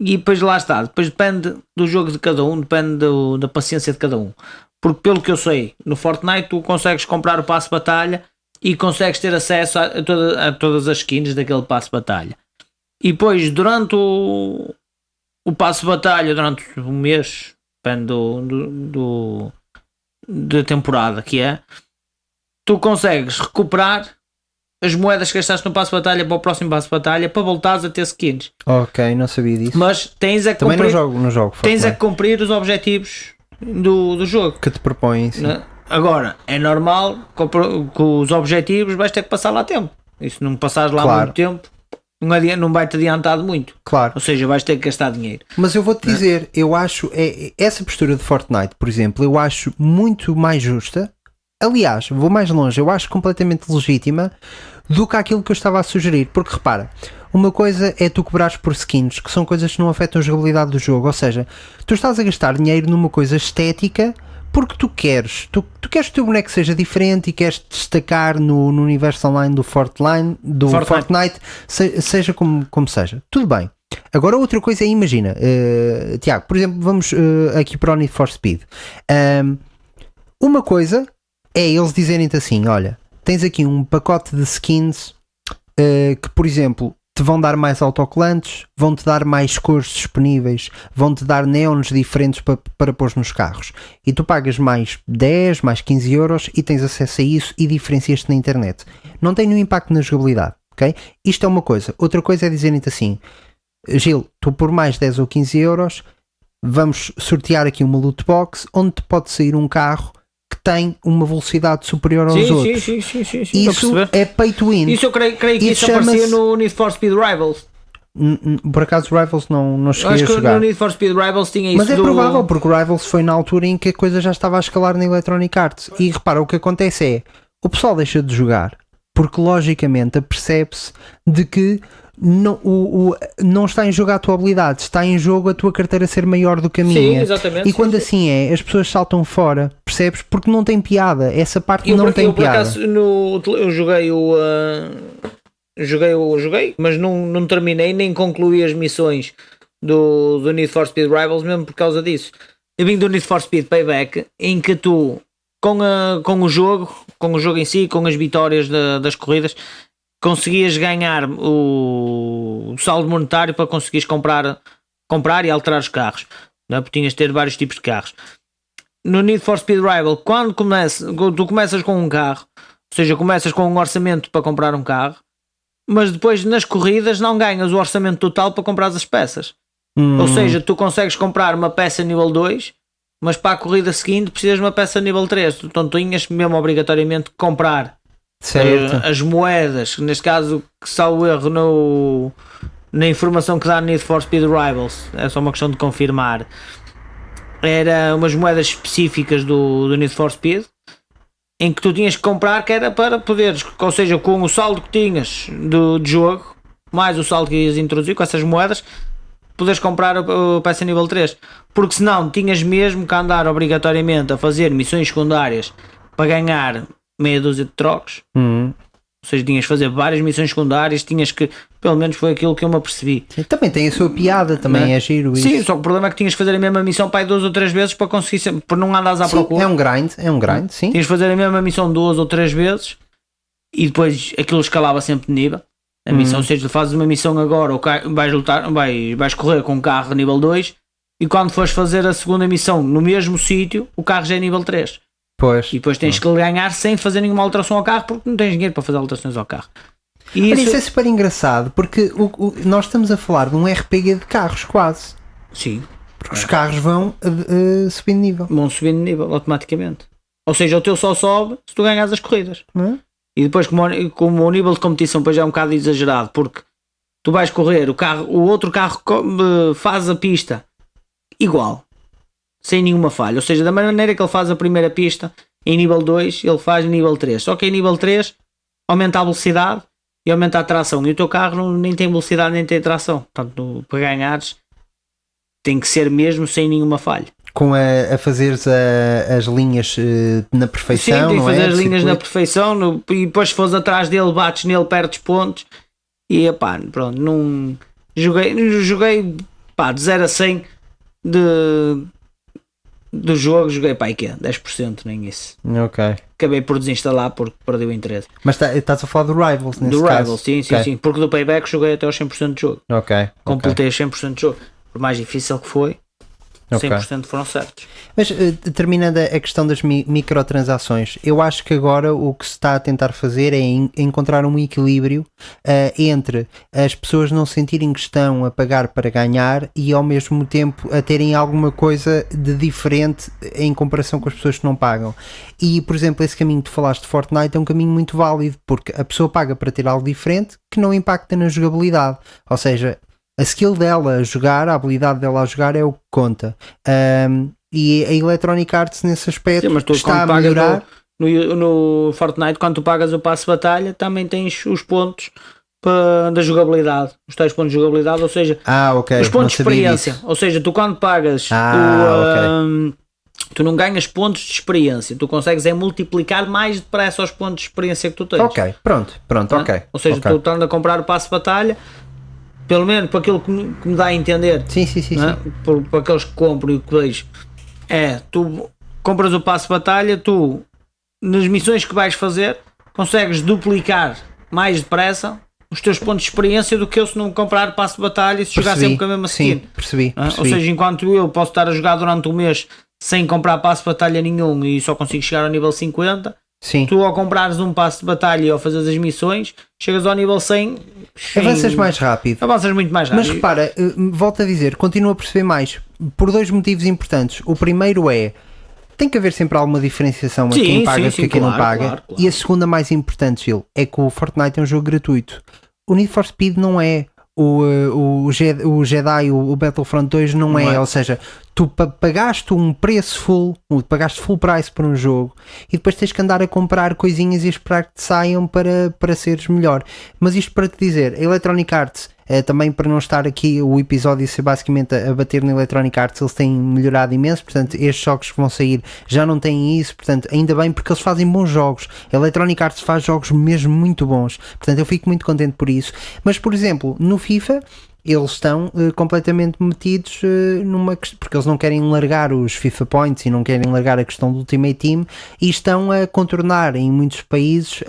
e depois lá está. Depois depende do jogo de cada um, depende da paciência de cada um. Porque pelo que eu sei, no Fortnite tu consegues comprar o passe de batalha e consegues ter acesso a todas as skins daquele passe de batalha. E depois, durante o passe de batalha, durante um mês, depende da temporada que é, tu consegues recuperar as moedas que gastaste no passe de batalha para o próximo passe de batalha, para voltares a ter skins. Ok, não sabia disso. Mas tens a também cumprir, no jogo tens a cumprir os objetivos do jogo que te propõem. Agora, é normal que os objetivos vais ter que passar lá tempo. E se não passares lá muito tempo, não vai-te adiantado muito. Claro. Ou seja, vais ter que gastar dinheiro. Mas eu vou-te dizer, eu acho essa postura de Fortnite, por exemplo, eu acho muito mais justa. Aliás, vou mais longe, eu acho completamente legítima do que aquilo que eu estava a sugerir. Porque repara, uma coisa é tu cobrares por skins, que são coisas que não afetam a jogabilidade do jogo. Ou seja, tu estás a gastar dinheiro numa coisa estética porque tu queres que o teu boneco seja diferente e queres destacar no universo online do Fortnite, seja como seja. Tudo bem. Agora outra coisa é, imagina, Tiago, por exemplo, vamos aqui para o Need for Speed. Uma coisa é eles dizerem-te assim, olha, tens aqui um pacote de skins que, por exemplo, te vão dar mais autocolantes, vão-te dar mais cores disponíveis, vão-te dar neons diferentes para pôr nos carros. E tu pagas mais 10, mais 15 euros e tens acesso a isso e diferencias-te na internet. Não tem nenhum impacto na jogabilidade, ok? Isto é uma coisa. Outra coisa é dizerem-te assim, Gil, tu por mais 10 ou 15 euros vamos sortear aqui uma loot box onde te pode sair um carro que tem uma velocidade superior aos outros. Sim. Isso é pay to win. Isso eu creio que isso aparecia no Need for Speed Rivals. Por acaso Rivals não cheguei a jogar. Acho que no Need for Speed Rivals tinha isso. Mas é provável, porque o Rivals foi na altura em que a coisa já estava a escalar na Electronic Arts. E repara, o que acontece é, o pessoal deixa de jogar porque logicamente apercebe-se de que não está em jogo a tua habilidade, está em jogo a tua carteira ser maior do que a minha. Sim, exatamente. E quando assim é, as pessoas saltam fora, percebes? Porque não tem piada, essa parte não tem piada. Acaso, eu joguei, mas não terminei nem concluí as missões do Need for Speed Rivals mesmo por causa disso. Eu vim do Need for Speed Payback, em que tu, com o jogo em si, com as vitórias das corridas, conseguias ganhar o saldo monetário para conseguires comprar e alterar os carros, não é? Porque tinhas de ter vários tipos de carros. No Need for Speed Rival, quando tu começas com um carro, ou seja, começas com um orçamento para comprar um carro, mas depois nas corridas não ganhas o orçamento total para comprar as peças. Ou seja, tu consegues comprar uma peça nível 2, mas para a corrida seguinte precisas de uma peça nível 3. Então tu tinhas mesmo obrigatoriamente que comprar as moedas, neste caso, que salvo erro na informação que dá no Need for Speed Rivals, é só uma questão de confirmar, era umas moedas específicas do Need for Speed, em que tu tinhas que comprar, que era para poderes, ou seja, com o saldo que tinhas de jogo, mais o saldo que ias introduzir com essas moedas, poderes comprar a peça nível 3, porque senão tinhas mesmo que andar obrigatoriamente a fazer missões secundárias para ganhar meia dúzia de trocos. Ou seja, tinhas que fazer várias missões secundárias, tinhas que, pelo menos foi aquilo que eu me apercebi. Também tem a sua piada, também é giro isso. Sim, só que o problema é que tinhas que fazer a mesma missão para aí 2 ou 3 vezes para conseguir sempre, por não andares à procura. É um grind, sim. Tinhas que fazer a mesma missão 2 ou 3 vezes e depois aquilo escalava sempre de nível. A missão, ou seja, tu fazes uma missão agora, vais correr com um carro nível 2 e quando fores fazer a segunda missão no mesmo sítio, o carro já é nível 3. Pois. E depois tens que ganhar sem fazer nenhuma alteração ao carro porque não tens dinheiro para fazer alterações ao carro. E isso é super engraçado porque nós estamos a falar de um RPG de carros quase. Sim. Porque os carros vão subindo de nível. Vão subindo de nível automaticamente. Ou seja, o teu só sobe se tu ganhas as corridas. E depois, como o nível de competição depois é um bocado exagerado, porque tu vais correr, o outro carro faz a pista igual, sem nenhuma falha. Ou seja, da maneira que ele faz a primeira pista em nível 2, ele faz em nível 3. Só que em nível 3 aumenta a velocidade e aumenta a tração. E o teu carro nem tem velocidade nem tem tração. Portanto, para ganhares tem que ser mesmo sem nenhuma falha. Com a fazeres as linhas na perfeição. Sim, tem que fazer as linhas na perfeição e depois se fores atrás dele, bates nele, perdes pontos e pá, pronto, não joguei pá, de 0 a 100 do jogo, joguei pá, 10%, nem isso. Ok. Acabei por desinstalar porque perdi o interesse. Mas estás a falar do Rivals nesse do caso? Rivals, sim, Okay. sim, porque do Payback joguei até aos 100% de jogo. Ok. Completei os 100% de jogo, por mais difícil que foi. Ok. 100% foram certos. Mas terminando a questão das microtransações, eu acho que agora o que se está a tentar fazer é encontrar um equilíbrio entre as pessoas não sentirem que estão a pagar para ganhar e ao mesmo tempo a terem alguma coisa de diferente em comparação com as pessoas que não pagam. E, por exemplo, esse caminho que tu falaste de Fortnite é um caminho muito válido, porque a pessoa paga para ter algo diferente que não impacta na jogabilidade. Ou seja, a skill dela a jogar, a habilidade dela a jogar é o que conta. E a Electronic Arts nesse aspecto está a melhorar. No Fortnite, quando tu pagas o passe de batalha, também tens os pontos da jogabilidade. Os tais pontos de jogabilidade, ou seja, os pontos de experiência. Ou seja, tu quando pagas tu não ganhas pontos de experiência, tu consegues multiplicar mais depressa os pontos de experiência que tu tens. Ok, pronto, ok. Ou seja, tu estando a comprar o passe de batalha, pelo menos para aquilo que me dá a entender, sim. Por aqueles que compram e que vejo, tu compras o passe de batalha, tu nas missões que vais fazer consegues duplicar mais depressa os teus pontos de experiência do que eu se não comprar passe de batalha e se jogar sempre com a mesma skin. Percebi. Ou seja, enquanto eu posso estar a jogar durante um mês sem comprar passe de batalha nenhum e só consigo chegar ao nível 50, sim. Tu ao comprares um passe de batalha e ao fazeres as missões, chegas ao nível 100, avanças mais rápido. Avanças muito mais rápido. Mas repara, volto a dizer, continuo a perceber mais por 2 motivos importantes. O primeiro é, tem que haver sempre alguma diferenciação a quem paga do que a quem não paga. Claro. E a segunda mais importante, Gil, é que o Fortnite é um jogo gratuito. O Need for Speed não é. O Jedi, o Battlefront 2 não é. Ou seja, tu pagaste um preço full, pagaste full price para um jogo e depois tens que andar a comprar coisinhas e esperar que te saiam para seres melhor. Mas isto para te dizer, a Electronic Arts, também para não estar aqui o episódio ser basicamente a bater na Electronic Arts, eles têm melhorado imenso, portanto estes jogos que vão sair já não têm isso, portanto ainda bem, porque eles fazem bons jogos. A Electronic Arts faz jogos mesmo muito bons, portanto eu fico muito contente por isso. Mas por exemplo, no FIFA eles estão completamente metidos porque eles não querem largar os FIFA Points e não querem largar a questão do Ultimate Team, e estão a contornar em muitos países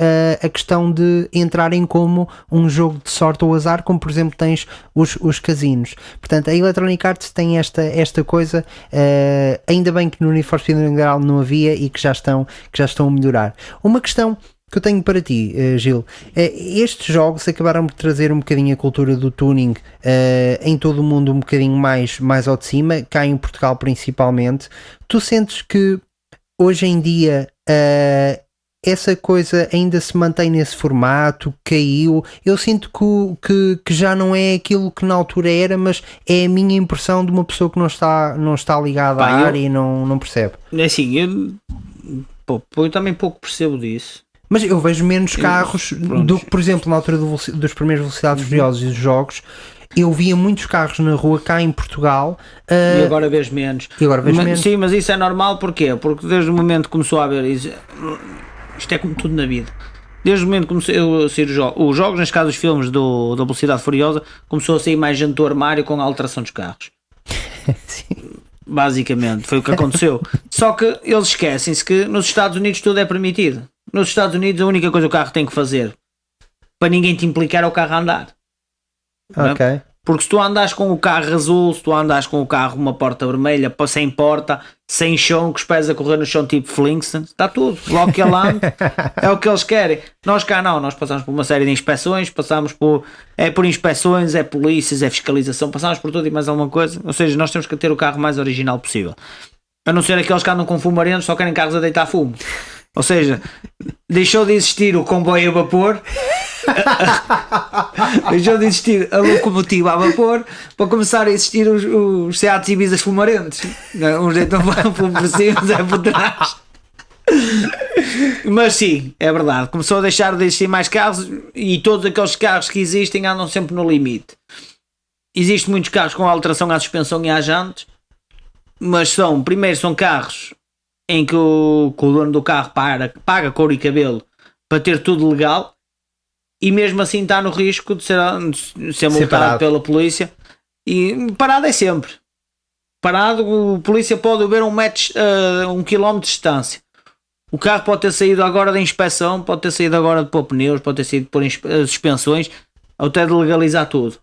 a questão de entrarem como um jogo de sorte ou azar, como por exemplo tens os casinos. Portanto, a Electronic Arts tem esta coisa, ainda bem que no Need for Speed Underground não havia, e que já estão a melhorar. Uma questão que eu tenho para ti, Gil, estes jogos acabaram por trazer um bocadinho a cultura do tuning em todo o mundo, um bocadinho mais ao de cima, cá em Portugal principalmente. Tu sentes que hoje em dia essa coisa ainda se mantém nesse formato, caiu? Eu sinto que já não é aquilo que na altura era, mas é a minha impressão de uma pessoa que não está ligada à área e não percebe. É assim, eu também pouco percebo disso. Mas eu vejo menos carros do que, por exemplo, na altura dos primeiros Velocidades Furiosas e dos jogos. Eu via muitos carros na rua cá em Portugal. E agora vejo menos. Menos. Sim, mas isso é normal, porquê? Porque desde o momento que começou a haver isto é como tudo na vida. Desde o momento que começou a sair os jogos, neste caso os filmes da Velocidade Furiosa, começou a sair mais gente do armário com a alteração dos carros. Sim. Basicamente, foi o que aconteceu. Só que eles esquecem-se que nos Estados Unidos tudo é permitido. Nos Estados Unidos a única coisa que o carro tem que fazer para ninguém te implicar é o carro a andar. Ok. Não? Porque se tu andas com o carro azul, se tu andas com o carro uma porta vermelha, sem porta, sem chão, com os pés a correr no chão tipo Flintstones, está tudo. Logo que ele anda, é o que eles querem. Nós cá não, nós passamos por uma série de inspeções, por inspeções, é polícias, é fiscalização, passamos por tudo e mais alguma coisa. Ou seja, nós temos que ter o carro mais original possível. A não ser aqueles que andam com fumarentos, só querem carros a deitar fumo. Ou seja, deixou de existir o comboio a vapor, deixou de existir a locomotiva a vapor, para começar a existir os Seats e Ibizas fumarentos. Uns deitam fumo por cima, é por trás. Mas sim, é verdade, começou a deixar de existir mais carros, e todos aqueles carros que existem andam sempre no limite. Existem muitos carros com alteração à suspensão e às jantes, mas primeiro são carros em que o dono do carro paga couro e cabelo para ter tudo legal, e mesmo assim está no risco de ser multado pela polícia. E parado é sempre. Parado, a polícia pode ver 1 quilómetro de distância. O carro pode ter saído agora da inspeção, pode ter saído agora de pôr pneus, pode ter saído de pôr suspensões, até de legalizar tudo.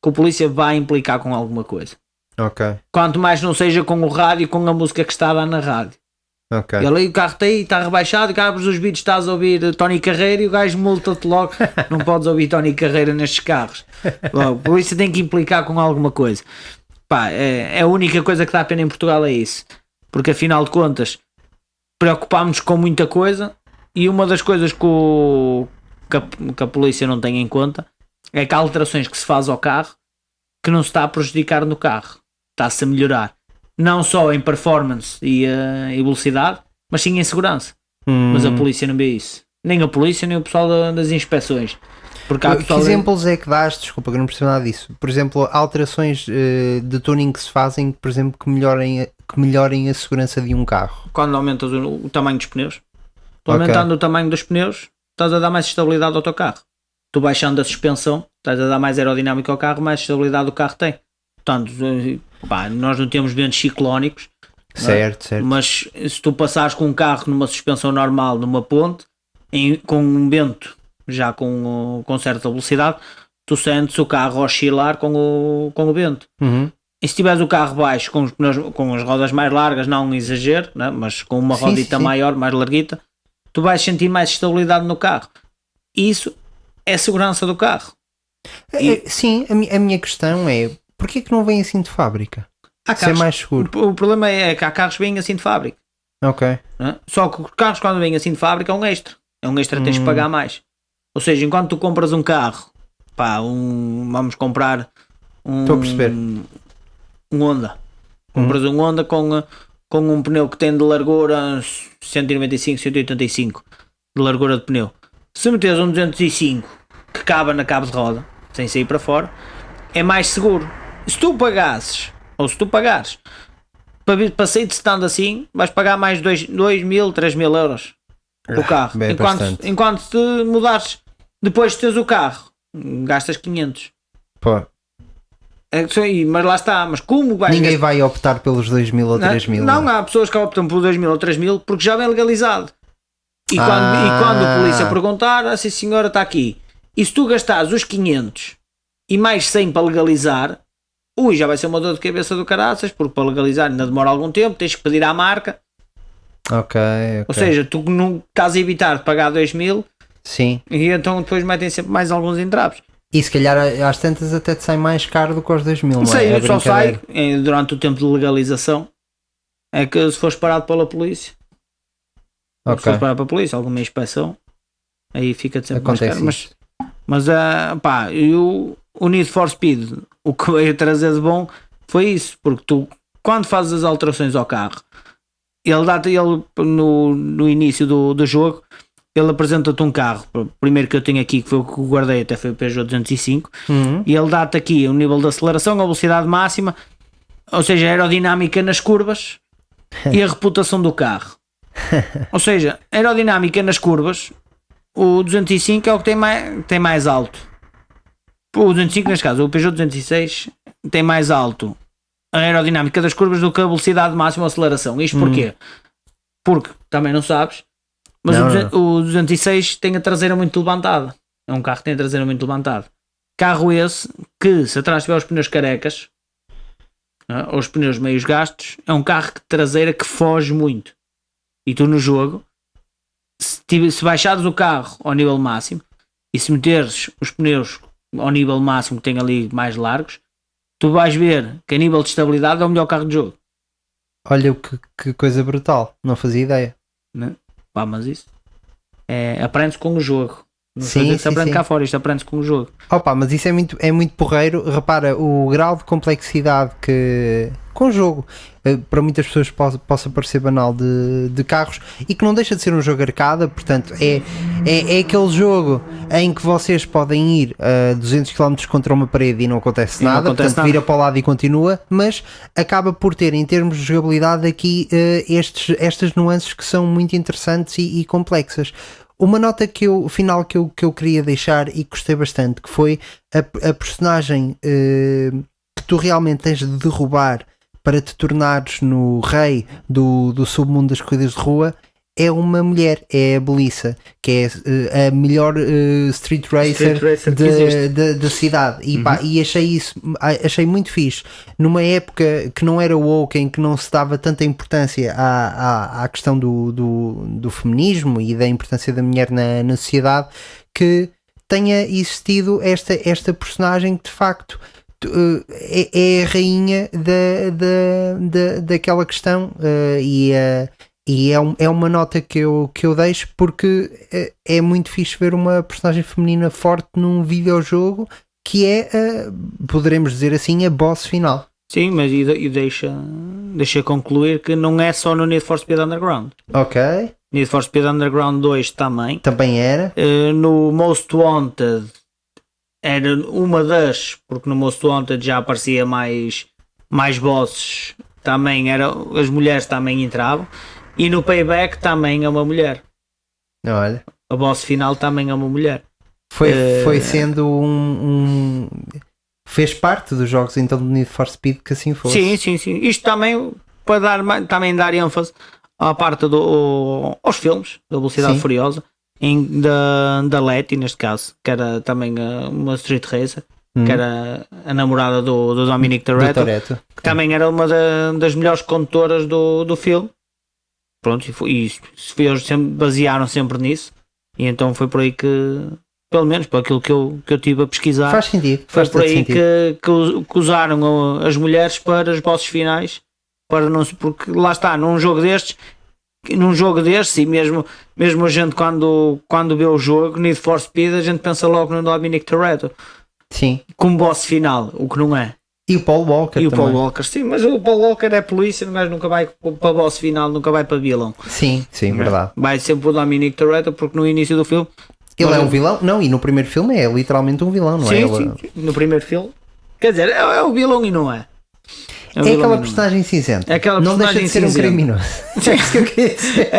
Que a polícia vai implicar com alguma coisa. Ok. Quanto mais não seja com o rádio, com a música que está a dar na rádio. Okay. E ali o carro está rebaixado, abres os vídeos, estás a ouvir Tony Carreira e o gajo multa-te logo. Não podes ouvir Tony Carreira nestes carros. Logo, por isso tem que implicar com alguma coisa. A única coisa que dá pena em Portugal é isso. Porque afinal de contas preocupámos-nos com muita coisa, e uma das coisas que a polícia não tem em conta é que há alterações que se faz ao carro que não se está a prejudicar no carro. Está-se a melhorar. Não só em performance e velocidade, mas sim em segurança. Mas a polícia não vê isso. Nem a polícia, nem o pessoal das inspeções. Porque que exemplos é que dás? Desculpa, que eu não percebo nada disso. Por exemplo, alterações de tuning que se fazem, por exemplo, que melhorem a segurança de um carro. Quando aumentas o tamanho dos pneus. Tu aumentando o tamanho dos pneus, estás a dar mais estabilidade ao teu carro. Tu baixando a suspensão, estás a dar mais aerodinâmica ao carro, mais estabilidade o carro tem. Portanto, nós não temos ventos ciclónicos, certo. Mas se tu passares com um carro numa suspensão normal, numa ponte, com um vento já com certa velocidade, tu sentes o carro oscilar com o vento. E se tiveres o carro baixo, com as rodas mais largas, não um exagero, né? Mas com uma rodita maior, mais larguita, tu vais sentir mais estabilidade no carro. Isso é a segurança do carro. Sim, a minha questão é: porquê que não vem assim de fábrica? Isso é mais seguro. O problema é que há carros que vêm assim de fábrica. Ok. Só que os carros, quando vêm assim de fábrica, é um extra. É um extra que tens de pagar mais. Ou seja, enquanto tu compras um carro, vamos comprar Estou a perceber. Um Honda. Compras um Honda com um pneu que tem de largura 195, 185 de largura de pneu. Se meteres um 205 que cabe na cabo de roda, sem sair para fora, é mais seguro. Se tu pagares para sair de stand assim, vais pagar mais 2.000, 3.000 euros o carro. Enquanto te mudares, depois de teres o carro, gastas 500. Pô. É isso aí, mas lá está. Mas como vai. Ninguém vai optar pelos 2.000 ou 3.000. Não, há pessoas que optam por 2.000 ou 3.000 porque já vem legalizado. E quando a polícia perguntar, assim, senhora, está aqui. E se tu gastares os 500 e mais 100 para legalizar, já vai ser uma dor de cabeça do caraças, porque para legalizar ainda demora algum tempo, tens que pedir à marca. Ok. Ou seja, tu não estás a evitar de pagar 2.000. Sim. E então depois metem sempre mais alguns entraves. E se calhar às tantas até te sai mais caro do que os 2.000, não é? Sei, É só sai brincadeira. durante o tempo de legalização. É que se fores parado pela polícia, se Ok. fores parado pela polícia, alguma inspeção, aí fica sempre Acontece mais caro. Mas pá, e o Need for Speed, o que veio trazer de bom foi isso, porque tu, quando fazes as alterações ao carro, ele no início do jogo, ele apresenta-te um carro, o primeiro que eu tenho aqui, que foi o que eu guardei, até foi o Peugeot 205, e ele dá-te aqui o nível de aceleração, a velocidade máxima, ou seja, a aerodinâmica nas curvas e a reputação do carro. Ou seja, aerodinâmica nas curvas, o 205 é o que tem mais alto. O 205 neste caso, o Peugeot 206 tem mais alto a aerodinâmica das curvas do que a velocidade máxima de aceleração. Isto porquê? Porque, também não sabes, mas o 206 tem a traseira muito levantada. É um carro que tem a traseira muito levantada. Carro esse que, se atrás tiver os pneus carecas, ou os pneus meios gastos, é um carro que traseira que foge muito. E tu no jogo, se baixares o carro ao nível máximo e se meteres os pneus ao nível máximo que tem ali mais largos, tu vais ver que a nível de estabilidade é o melhor carro de jogo. Olha que coisa brutal, não fazia ideia. Né? Pá, mas isso aprende-se com o jogo. Não Sim, sei se aprende sim. cá fora, isto aprende-se com o jogo. Opa, mas isso é muito porreiro. Repara, o grau de complexidade que com o jogo para muitas pessoas possa parecer banal de carros, e que não deixa de ser um jogo arcada. Portanto, é aquele jogo em que vocês podem ir a 200 km contra uma parede e não acontece nada, portanto vira para o lado e continua, mas acaba por ter, em termos de jogabilidade aqui, estas nuances que são muito interessantes e complexas. Uma nota final que eu queria deixar e que gostei bastante, que foi a personagem que tu realmente tens de derrubar para te tornares no rei do submundo das corridas de rua, é uma mulher, é a Belissa, que é a melhor street racer da cidade. E, pá, e achei muito fixe. Numa época que não era woke, em que não se dava tanta importância à questão do feminismo e da importância da mulher na sociedade, que tenha existido esta personagem que de facto é a rainha daquela questão, e é uma nota que eu deixo, porque é muito fixe ver uma personagem feminina forte num videojogo que poderemos dizer assim, a boss final. Sim, mas deixa concluir que não é só no Need for Speed Underground. Ok. Need for Speed Underground 2 também Era. No Most Wanted era uma das, porque no Most Wanted já aparecia mais bosses, também as mulheres também entravam, e no Payback também é uma mulher. Olha, A boss final também é uma mulher. foi sendo fez parte dos jogos então do Need for Speed que assim fosse. Sim. Isto também para dar ênfase à parte aos filmes da Velocidade Furiosa, da Letty, neste caso, que era também uma street racer, que era a namorada do Dominic Toretto, que também era uma das melhores condutoras do filme. Pronto, e eles basearam sempre nisso, e então foi por aí que, pelo menos por aquilo que eu tive a pesquisar, faz sentido, foi por aí que usaram as mulheres para os bosses finais, porque lá está, num jogo destes, e mesmo a gente quando vê o jogo Need for Speed, a gente pensa logo no Dominic Toretto, sim, como boss final, o que não é. E o Paul Walker E também. o Paul Walker, sim, mas o Paul Walker é polícia, o gajo nunca vai para boss final, nunca vai para vilão. Sim, verdade. Vai sempre o Dominic Toretto, porque no início do filme Ele é um vilão? Não, e no primeiro filme é literalmente um vilão, não é? Sim, no primeiro filme, quer dizer, é o vilão e não é. É aquela personagem cinzenta. Não deixa de ser um criminoso. É isso que eu queria dizer.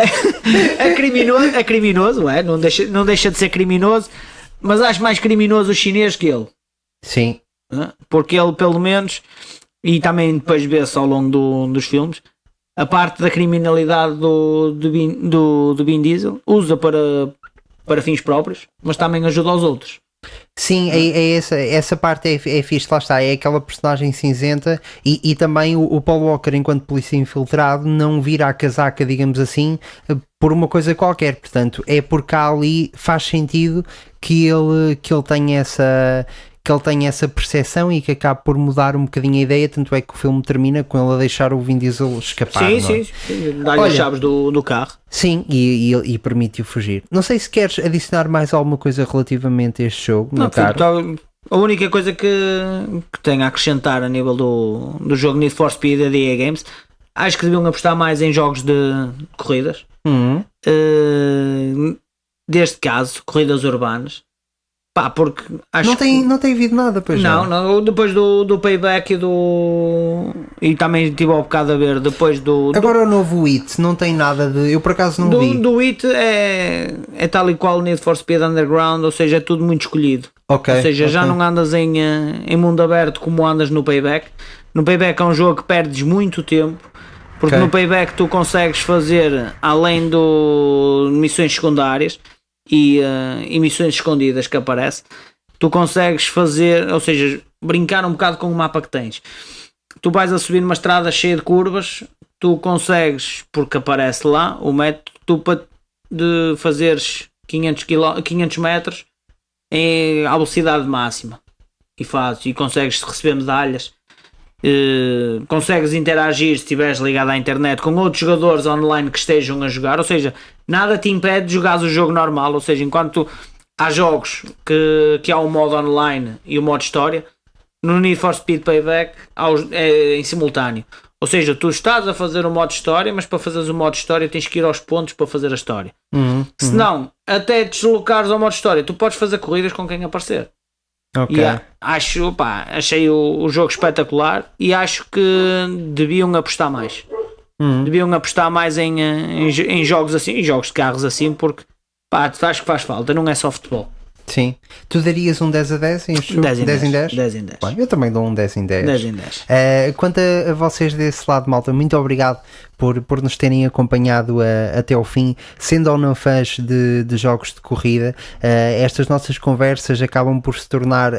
É criminoso, é? Não deixa de ser criminoso, mas acho mais criminoso o chinês que ele. Sim. né? Porque ele pelo menos, e também depois vê-se ao longo dos filmes, a parte da criminalidade do Vin Diesel usa para fins próprios, mas também ajuda aos outros. Sim, essa parte é fixe, lá está, é aquela personagem cinzenta e também o Paul Walker, enquanto polícia infiltrado, não vira a casaca, digamos assim, por uma coisa qualquer, portanto, é porque ali faz sentido que ele tenha essa percepção e que acabe por mudar um bocadinho a ideia, tanto é que o filme termina com ele a deixar o Vin Diesel escapar. Sim, dá-lhe as chaves do carro. Sim, e permite-o fugir. Não sei se queres adicionar mais alguma coisa relativamente a este jogo, Não, Caro. a única coisa que tenho a acrescentar a nível do jogo Need for Speed da EA Games, acho que deviam apostar mais em jogos de corridas. Deste caso, corridas urbanas. Pá, porque acho não tem havido nada, pois não, depois do Payback e também estive ao bocado a ver depois agora o novo It não tem nada de, eu por acaso não vi do It é tal e qual Need for Speed Underground, ou seja, é tudo muito escolhido, ou seja, já não andas em mundo aberto como andas no Payback. No Payback é um jogo que perdes muito tempo, porque no Payback tu consegues fazer, além do missões secundárias e missões escondidas que aparece, tu consegues fazer, ou seja, brincar um bocado com o mapa que tens. Tu vais a subir numa estrada cheia de curvas, tu consegues, porque aparece lá o método de fazeres 500 metros à velocidade máxima e consegues receber medalhas. Consegues interagir, se estiveres ligado à internet, com outros jogadores online que estejam a jogar, ou seja, nada te impede de jogares o jogo normal, ou seja, enquanto há jogos que há um modo online e o modo história, no Need for Speed Payback é em simultâneo, ou seja, tu estás a fazer o modo história, mas para fazeres o modo história tens que ir aos pontos para fazer a história. Se não, até deslocares ao modo história, tu podes fazer corridas com quem aparecer. Achei o jogo espetacular e acho que deviam apostar mais. Deviam apostar mais em jogos assim, em jogos de carros assim, porque acho que faz falta, não é só futebol. Sim. Tu darias um 10 a 10 em este jogo? 10 em 10? 10 em 10. Bem, eu também dou um 10 em 10. 10 em 10. Quanto a vocês desse lado, malta, muito obrigado por nos terem acompanhado até ao fim, sendo ou não fãs de jogos de corrida. Estas nossas conversas acabam por se tornar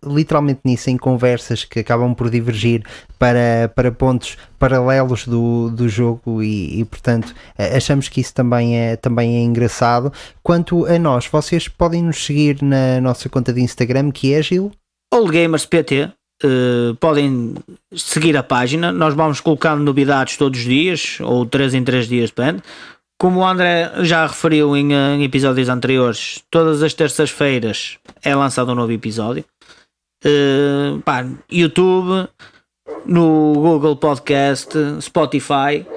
literalmente nisso, em conversas que acabam por divergir para pontos paralelos do jogo e portanto achamos que isso também é engraçado. Quanto a nós, vocês podem nos seguir na nossa conta de Instagram, que é Gil? OldGamersPT. Podem seguir a página, nós vamos colocando novidades todos os dias, ou 3 em 3 dias, depende. Como o André já referiu em episódios anteriores, todas as terças-feiras é lançado um novo episódio. YouTube, no Google Podcast, Spotify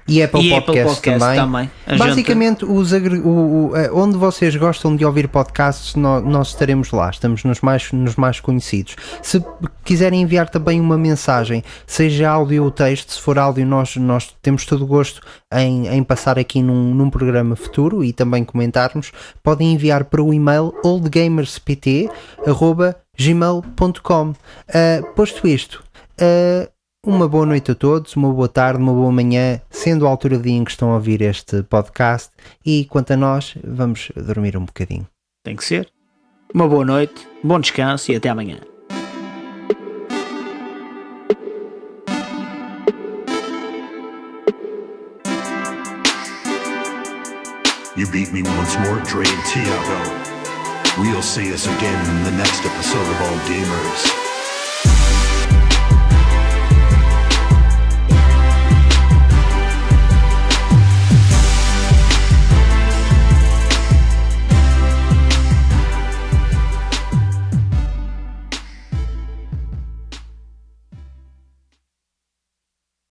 e Apple Podcast também. Basicamente, onde vocês gostam de ouvir podcasts, nós estaremos lá, estamos nos mais conhecidos. Se quiserem enviar também uma mensagem, seja áudio ou texto, se for áudio, nós temos todo o gosto em passar aqui num programa futuro e também comentarmos. Podem enviar para o e-mail oldgamerspt@gmail.com. Posto isto, uma boa noite a todos, uma boa tarde, uma boa manhã, sendo a altura do dia em que estão a ouvir este podcast, e quanto a nós, vamos dormir um bocadinho. Tem que ser. Uma boa noite, bom descanso e até amanhã. You beat me once more, Dre and Tiago. We'll see us again in the next episode of All Gamers.